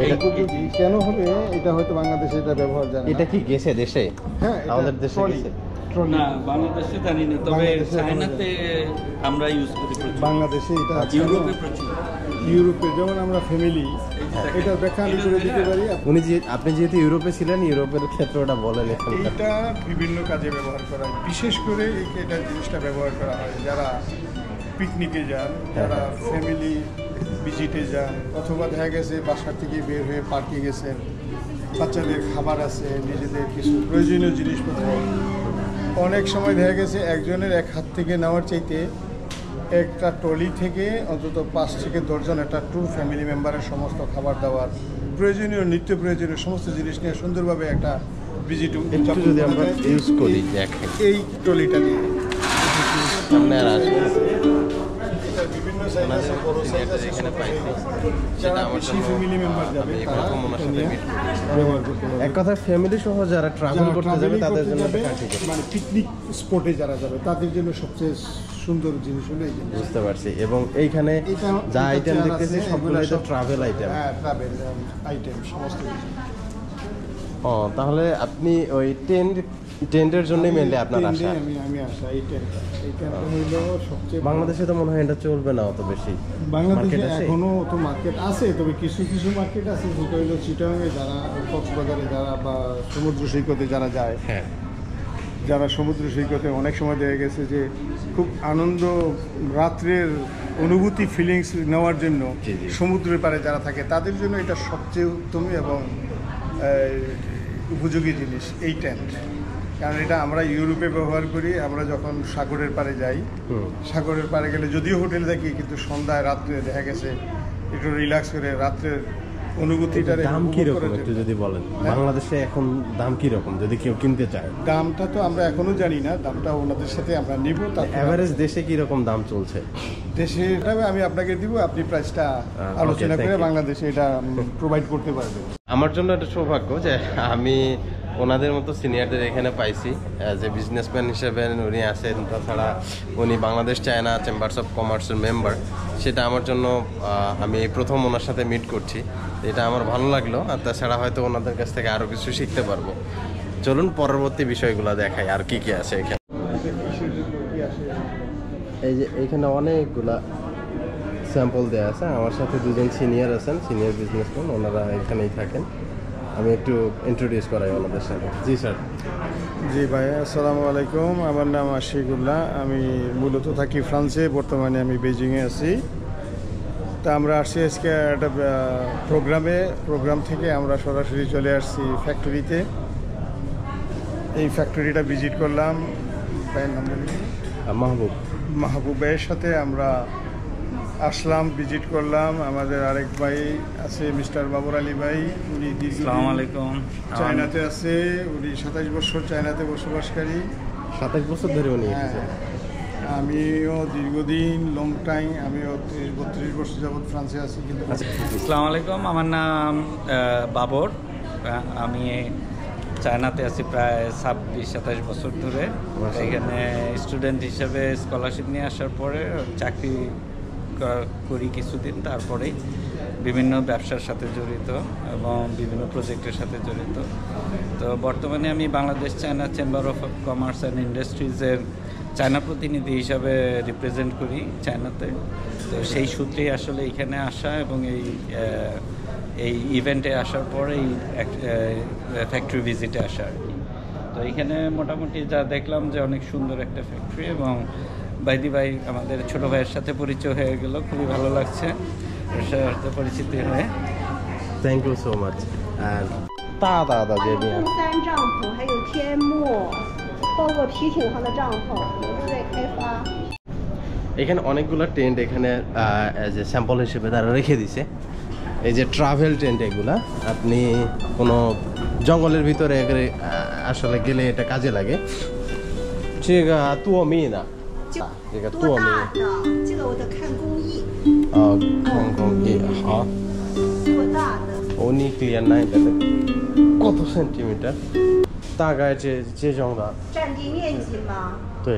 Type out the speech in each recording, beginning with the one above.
এটা উপযোগী কেন হবে এটা হয়তো বাংলাদেশে এটা ব্যবহার জানে না। এটা কি গেছে দেশে? হ্যাঁ, আমাদের দেশে গেছে না, বাংলাদেশে জানি না, তবে চায়নাতে আমরা ইউজ করি প্রচুর। বাংলাদেশে এটা ইউরোপে প্রচুর। ইউরোপে যেমন আমরা ফ্যামিলি এটা ব্যাখ্যা আমি করে দিতে পারি। আপনি যেহেতু ইউরোপে ছিলেন, ইউরোপের ক্ষেত্রটা বলেন। এটা বিভিন্ন কাজে ব্যবহার করা হয়, বিশেষ করে এটা জিনিসটা ব্যবহার করা হয় যারা পিকনিকে যান, যারা ফ্যামিলি ভিজিটে যান, অথবা দেখা গেছে বাসা থেকে বের হয়ে পার্কে গেছেন, বাচ্চাদের খাবার আছে, নিজেদের কিছু প্রয়োজনীয় জিনিসপত্র। অনেক সময় দেখা গেছে একজনের এক হাত থেকে নেওয়ার চাইতে একটা ট্রলি থেকে অন্তত 5 থেকে 10 জন একটা ট্যুর ফ্যামিলি মেম্বারের সমস্ত খাবার দাবার, প্রয়োজনীয় নিত্য প্রয়োজনীয় সমস্ত জিনিস নিয়ে সুন্দরভাবে একটা ভিজিট যদি আমরা ইউজ করি এই ট্রলিটা নিয়ে সামনে আর আসবে বিভিন্ন সাইজ আছে, বড় সাইজ আছে, এখানে পাইছি। যারা বেশি ফ্যামিলি মেম্বার যাবে তারা ব্যবহার করতে পারবে। এক কথায় ফ্যামিলি সহ যারা ট্রাভেল করতে যাবে তাদের জন্য মানে পিকনিক স্পটে যারা যাবে তাদের জন্য সবচেয়ে সুন্দর জিনিস হলো এই জিনিস। বুঝতে পারছি। এবং এইখানে যা আইটেম দেখতেছি সবগুলোই তো ট্রাভেল আইটেম। হ্যাঁ, ট্রাভেল আইটেম সমস্ত কিছু। ও, তাহলে আপনি ওই টেন্টের জন্যই মেনলি আপনার আশা? আমি আশা এই টেন্টটা হইলো সবচেয়ে। বাংলাদেশে তো মনে হয় এটা চলবে না অত বেশি। বাংলাদেশে এখনো তো মার্কেট আছে, তবে কিছু কিছু মার্কেট আছে যেটা হইলো চিটাগাঙে যারা, কক্সবাজারে যারা, বা সমুদ্র সৈকতে যারা যায়, হ্যাঁ, যারা সমুদ্র সৈকতে অনেক সময় দেখা গেছে যে খুব আনন্দ, রাত্রের অনুভূতি, ফিলিংস নেওয়ার জন্য সমুদ্রের পাড়ে যারা থাকে তাদের জন্য এটা সবচেয়ে উত্তম এবং উপযোগী জিনিস এই টেন্ট। কারণ এটা আমরা ইউরোপে ব্যবহার করি, আমরা যখন সাগরের পাড়ে যাই, সাগরের পাড়ে গেলে যদিও হোটেল থাকি, কিন্তু সন্ধ্যায় রাত্রে দেখা গেছে একটু রিল্যাক্স করে রাত্রের অনুভূতিটার দাম কিরকম একটু যদি বলেন? বাংলাদেশে এখন দাম কিরকম যদি কেউ কিনতে চায়? দামটা তো আমরা এখনো জানি না, দামটা ওনাদের সাথে আমরা নিব। এভারেজ দেশে কিরকম দাম চলছে? দেশে এটা আমি আপনাকে দিব, আপনি প্রাইসটা আলোচনা করে বাংলাদেশে এটা প্রোভাইড করতে পারবেন। আমার জন্য এটা সৌভাগ্য যে আমি ওনাদের মতো সিনিয়রদের এখানে পাইছি। অ্যাজ এ বিজনেসম্যান হিসেবে উনি আছেন, তাছাড়া উনি বাংলাদেশ চায়না চেম্বার্স অফ কমার্সের মেম্বার। সেটা আমার জন্য আমি প্রথম ওনার সাথে মিট করছি, এটা আমার ভালো লাগলো। আর তাছাড়া হয়তো ওনাদের কাছ থেকে আরও কিছু শিখতে পারবো। চলুন পরবর্তী বিষয়গুলো দেখাই, আর কি কি আছে এখানে। এই যে এইখানে অনেকগুলা স্যাম্পল দেওয়া আছে। আমার সাথে দুজন সিনিয়র আছেন, সিনিয়র বিজনেসম্যান, ওনারা এখানেই থাকেন। আমি একটু ইন্ট্রোডিউস করাই ওনাদের সাথে। জি স্যার। জি ভাই, আসসালামু আলাইকুম। আমার নাম আশিকুল্লাহ। আমি মূলত থাকি ফ্রান্সে, বর্তমানে আমি বেজিংয়ে আছি। তা আমরা আসছি আজকে একটা প্রোগ্রাম থেকে আমরা সরাসরি চলে আসছি ফ্যাক্টরিতে। এই ফ্যাক্টরিটা ভিজিট করলাম। ভাইয়ের নাম মাহবুব ভাইয়ের সাথে আমরা আসলাম, ভিজিট করলাম। আমাদের আরেক ভাই আছে মিস্টার বাবর আলী ভাই, উনি আসসালামু আলাইকুম, চায়নাতে আছে। উনি 27 বছর চায়নাতে বসবাসকারী। 27 বছর ধরে উনি? আমিও দীর্ঘদিন, লং টাইম, আমিও 30-32 বছর যাবৎ ফ্রান্সে আছি। কিন্তু আসসালামু আলাইকুম, আমার নাম বাবর। আমি চায়নাতে আছি প্রায় 26-27 বছর ধরে। এখানে স্টুডেন্ট হিসেবে স্কলারশিপ নিয়ে আসার পরে চাকরি করি কিছুদিন, তারপরেই বিভিন্ন ব্যবসার সাথে জড়িত এবং বিভিন্ন প্রজেক্টের সাথে জড়িত। তো বর্তমানে আমি Bangladesh China chamber of commerce and ইন্ডাস্ট্রিজের চায়না প্রতিনিধি হিসাবে রিপ্রেজেন্ট করি চায়নাতে। তো সেই সূত্রেই আসলে এখানে আসা এবং এই ইভেন্টে আসার পরে এই ফ্যাক্টরি ভিজিটে আসা আর কি। তো এখানে মোটামুটি যা দেখলাম যে অনেক সুন্দর একটা ফ্যাক্টরি, এবং বাইদি ভাই আমাদের ছোটো ভাইয়ের সাথে পরিচয় হয়ে গেল, খুবই ভালো লাগছে ওর সাথে পরিচিতি হয়ে। Thank you so much. আর大的这边3帐篷还有天幕，包括皮艇上的帐篷也都在开发。এখানে অনেকগুলো টেন্ট এখানে অ্যাজ এ স্যাম্পল হিসেবে তারা রেখে দিছে। এই যে ট্রাভেল টেন্ট, এগুলা আপনি কোনো জঙ্গলের ভিতরে আসলে গেলে এটা কাজে লাগে। 这个多米呢？这个多米。这个我得看工艺。看工艺好。多大的？哦，你clear 那个কত সেন্টিমিটার？大概这种的。占地面积吗？对。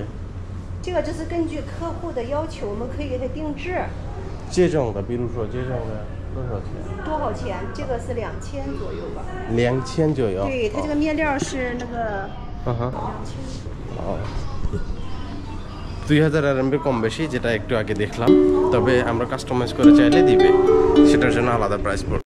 这个就是根据客户的要求，我们可以给他定制。这种的，比如说这种的。多少钱？多少钱？这个是2000左右吧。 2000左右。对，它这个面料是那个ও 2000 RMB কম বেশি, যেটা একটু আগে দেখলাম। তবে আমরা কাস্টমাইজ করে চাইলে দিবে, সেটার জন্য আলাদা প্রাইস পড়বে।